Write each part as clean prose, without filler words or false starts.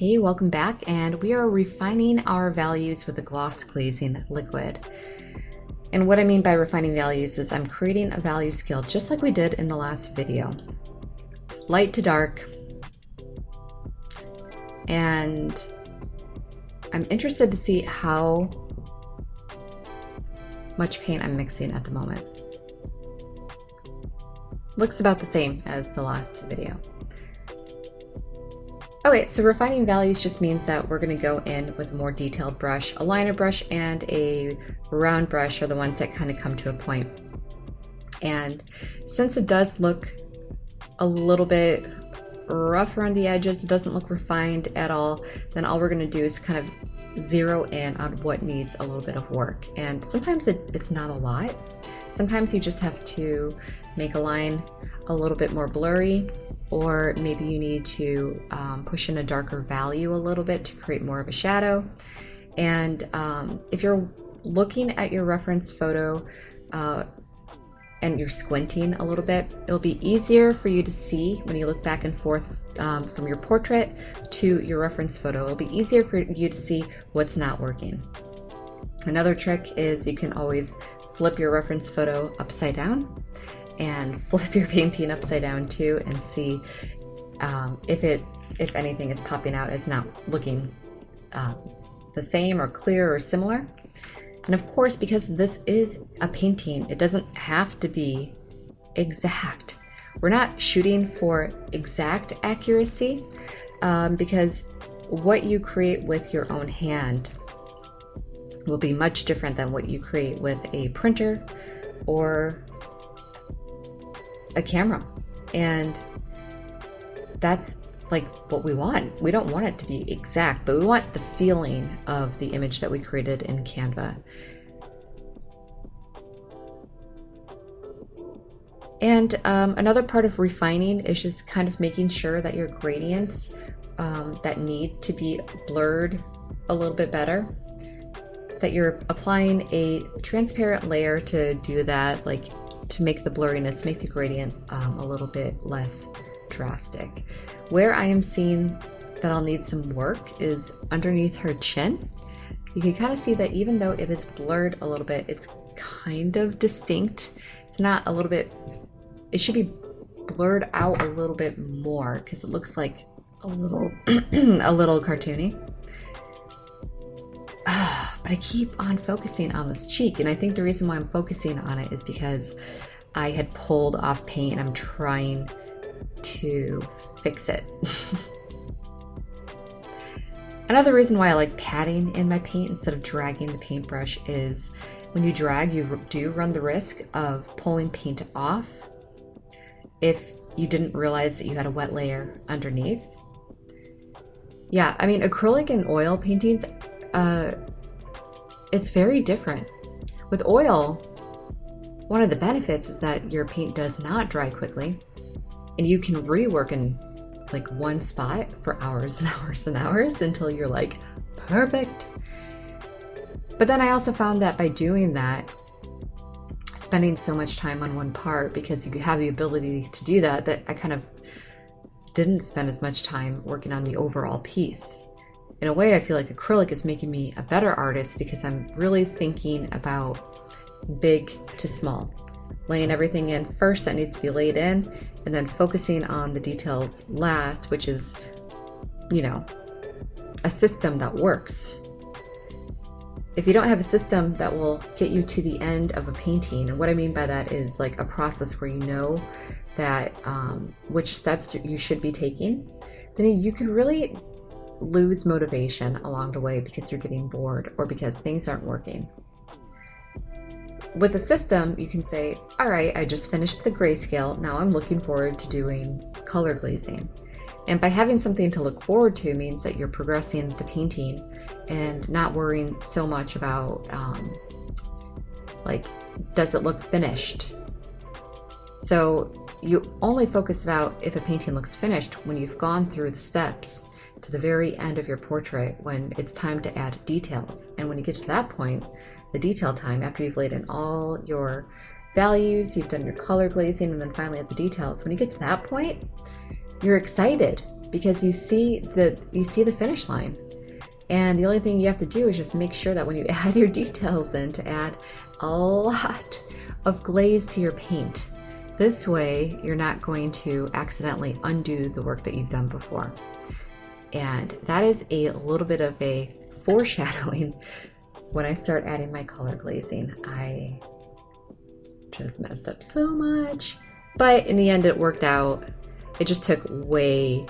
Hey, welcome back, and we are refining our values with a gloss glazing liquid. And what I mean by refining values is I'm creating a value scale just like we did in the last video. Light to dark. And I'm interested to see how much paint I'm mixing at the moment. Looks about the same as the last video. Okay, so refining values just means that we're going to go in with a more detailed brush. A liner brush and a round brush are the ones that kind of come to a point. And since it does look a little bit rough around the edges, it doesn't look refined at all, then all we're going to do is kind of zero in on what needs a little bit of work. And sometimes it's not a lot. Sometimes you just have to make a line a little bit more blurry, or maybe you need to push in a darker value a little bit to create more of a shadow. And if you're looking at your reference photo and you're squinting a little bit, it'll be easier for you to see when you look back and forth from your portrait to your reference photo. It'll be easier for you to see what's not working. Another trick is you can always flip your reference photo upside down and flip your painting upside down too, and see if anything is popping out as not looking the same or clear or similar. And of course, because this is a painting, it doesn't have to be exact. We're not shooting for exact accuracy because what you create with your own hand will be much different than what you create with a printer or a camera. And that's like what we want. We don't want it to be exact, but we want the feeling of the image that we created in Canva. And another part of refining is just kind of making sure that your gradients that need to be blurred a little bit better, that you're applying a transparent layer to do that, like to make the blurriness, make the gradient a little bit less drastic. Where I am seeing that I'll need some work is underneath her chin. You can kind of see that even though it is blurred a little bit, it's kind of distinct. It's not a little bit, it should be blurred out a little bit more because it looks like a little a little cartoony. But I keep on focusing on this cheek, and I think the reason why I'm focusing on it is because I had pulled off paint and I'm trying to fix it. Another reason why I like patting in my paint instead of dragging the paintbrush is when you drag, you do run the risk of pulling paint off if you didn't realize that you had a wet layer underneath. Yeah, I mean, acrylic and oil paintings, it's very different. With oil, one of the benefits is that your paint does not dry quickly, and you can rework in like one spot for hours and hours and hours until you're like, perfect. But then I also found that by doing that, spending so much time on one part, because you have the ability to do that, that I kind of didn't spend as much time working on the overall piece. In a way, I feel like acrylic is making me a better artist because I'm really thinking about big to small, laying everything in first that needs to be laid in, and then focusing on the details last, which is, you know, a system that works. If you don't have a system that will get you to the end of a painting, and what I mean by that is like a process where you know that which steps you should be taking, then you could really lose motivation along the way because you're getting bored or because things aren't working. With a system, you can say, all right, I just finished the grayscale. Now I'm looking forward to doing color glazing. And by having something to look forward to means that you're progressing the painting and not worrying so much about like, does it look finished? So you only focus about if a painting looks finished when you've gone through the steps to the very end of your portrait, when it's time to add details. And when you get to that point, the detail time, after you've laid in all your values, you've done your color glazing, and then finally at the details, when you get to that point, you're excited because you see the finish line. And the only thing you have to do is just make sure that when you add your details in, to add a lot of glaze to your paint. This way, you're not going to accidentally undo the work that you've done before. And that is a little bit of a foreshadowing. When I start adding my color glazing, I just messed up so much. But in the end, it worked out. It just took way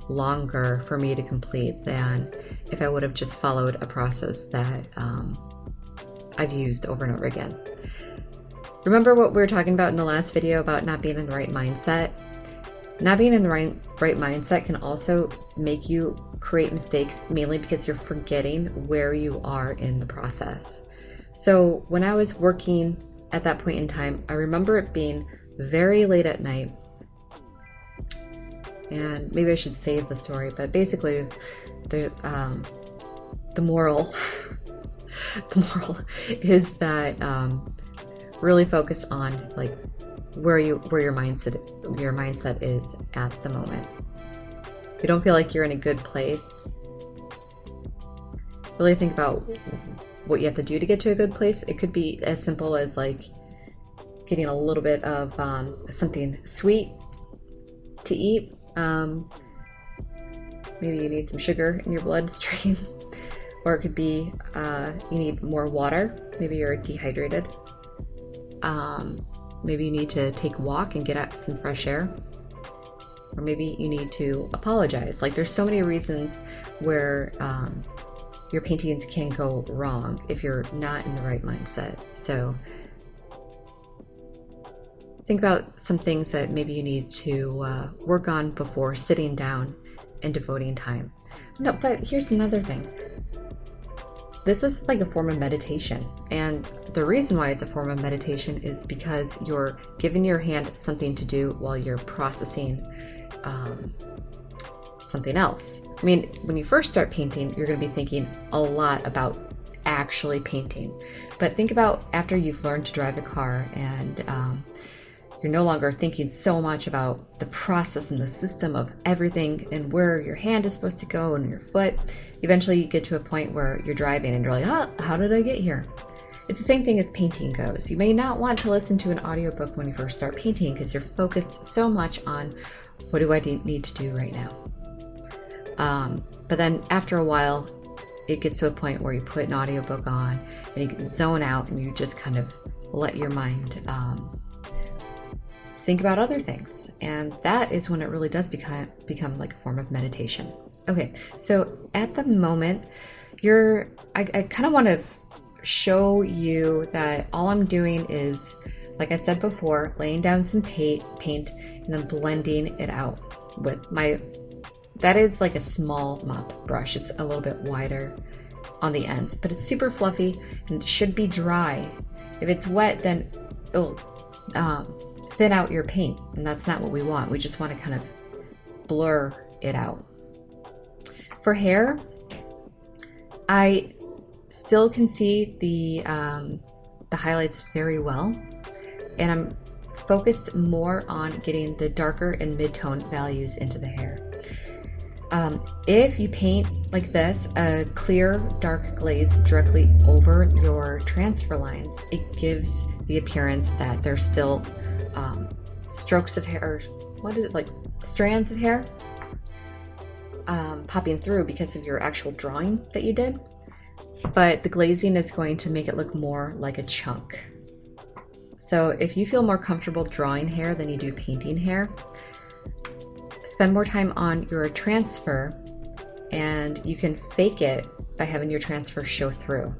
longer for me to complete than if I would have just followed a process that I've used over and over again. Remember what we were talking about in the last video about not being in the right mindset? Not being in the right mindset can also make you create mistakes, mainly because you're forgetting where you are in the process. So when I was working at that point in time, I remember it being very late at night. And maybe I should save the story, but basically the moral is that really focus on like where your mindset is at the moment. If you don't feel like you're in a good place, really think about what you have to do to get to a good place. It could be as simple as like getting a little bit of something sweet to eat. Maybe you need some sugar in your bloodstream, or it could be you need more water. Maybe you're dehydrated. Maybe you need to take a walk and get out some fresh air, or maybe you need to apologize. Like there's so many reasons where your paintings can go wrong if you're not in the right mindset. So think about some things that maybe you need to work on before sitting down and devoting time. No, but here's another thing. This is like a form of meditation. And the reason why it's a form of meditation is because you're giving your hand something to do while you're processing something else. I mean, when you first start painting, you're going to be thinking a lot about actually painting. But think about after you've learned to drive a car and you're no longer thinking so much about the process and the system of everything and where your hand is supposed to go and your foot. Eventually you get to a point where you're driving and you're like, how did I get here? It's the same thing as painting goes. You may not want to listen to an audiobook when you first start painting because you're focused so much on what do I need to do right now. But then after a while, it gets to a point where you put an audiobook on and you can zone out and you just kind of let your mind think about other things. And that is when it really does become like a form of meditation. Okay, so at the moment, I kind of want to show you that all I'm doing is, like I said before, laying down some paint and then blending it out with that is like a small mop brush. It's a little bit wider on the ends, but it's super fluffy and it should be dry. If it's wet, then it'll thin out your paint, and that's not what we want. We just want to kind of blur it out. For hair, I still can see the highlights very well, and I'm focused more on getting the darker and mid-tone values into the hair. If you paint like this, a clear dark glaze directly over your transfer lines, it gives the appearance that there's still strokes of hair, or what is it, like strands of hair popping through because of your actual drawing that you did. But the glazing is going to make it look more like a chunk. So if you feel more comfortable drawing hair than you do painting hair, spend more time on your transfer, and you can fake it by having your transfer show through.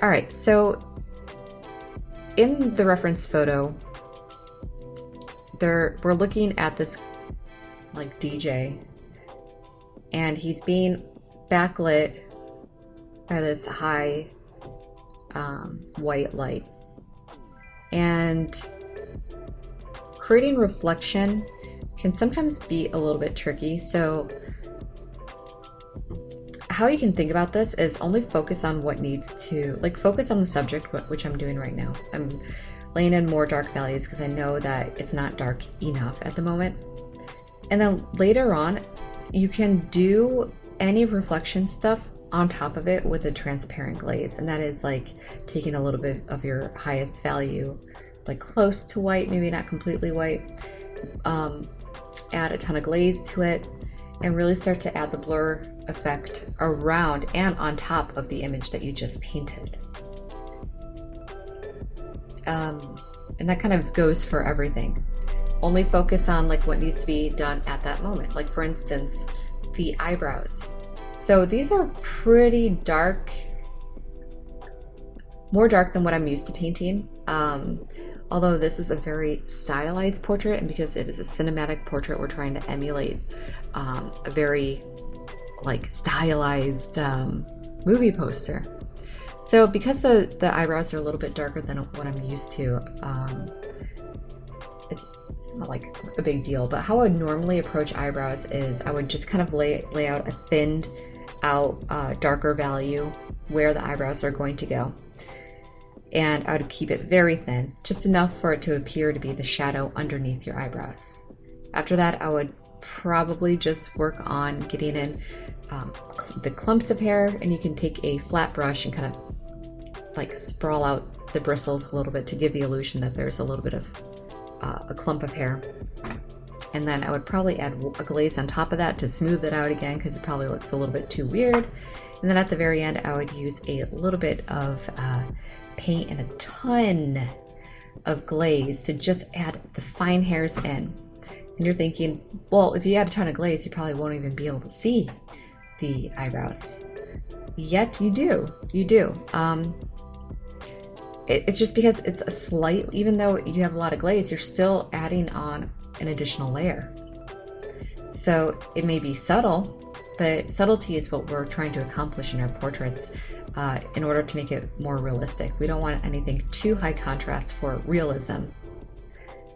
All right, so in the reference photo, we're looking at this like DJ, and he's being backlit by this high white light. And creating reflection can sometimes be a little bit tricky. So how you can think about this is only focus on what needs to, like, focus on the subject, which I'm doing right now. I'm laying in more dark values because I know that it's not dark enough at the moment. And then later on, you can do any reflection stuff on top of it with a transparent glaze. And that is like taking a little bit of your highest value, like close to white, maybe not completely white, add a ton of glaze to it, and really start to add the blur effect around and on top of the image that you just painted. And that kind of goes for everything. Only focus on like what needs to be done at that moment. Like for instance, the eyebrows. So these are pretty dark, more dark than what I'm used to painting. Although this is a very stylized portrait, and because it is a cinematic portrait, we're trying to emulate a very like stylized movie poster. So because the eyebrows are a little bit darker than what I'm used to, it's not like a big deal. But how I would normally approach eyebrows is I would just kind of lay out a thinned out darker value where the eyebrows are going to go. And I would keep it very thin, just enough for it to appear to be the shadow underneath your eyebrows. After that, I would probably just work on getting in the clumps of hair, and you can take a flat brush and kind of like sprawl out the bristles a little bit to give the illusion that there's a little bit of a clump of hair. And then I would probably add a glaze on top of that to smooth it out again, because it probably looks a little bit too weird. And then at the very end, I would use a little bit of paint and a ton of glaze to just add the fine hairs in. And you're thinking, well, if you add a ton of glaze, you probably won't even be able to see the eyebrows. Yet you do. It's just because it's a slight, even though you have a lot of glaze, you're still adding on an additional layer. So it may be subtle, but subtlety is what we're trying to accomplish in our portraits in order to make it more realistic. We don't want anything too high contrast for realism.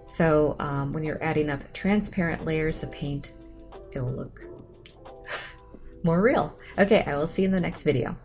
So when you're adding up transparent layers of paint, it will look more real. Okay, I will see you in the next video.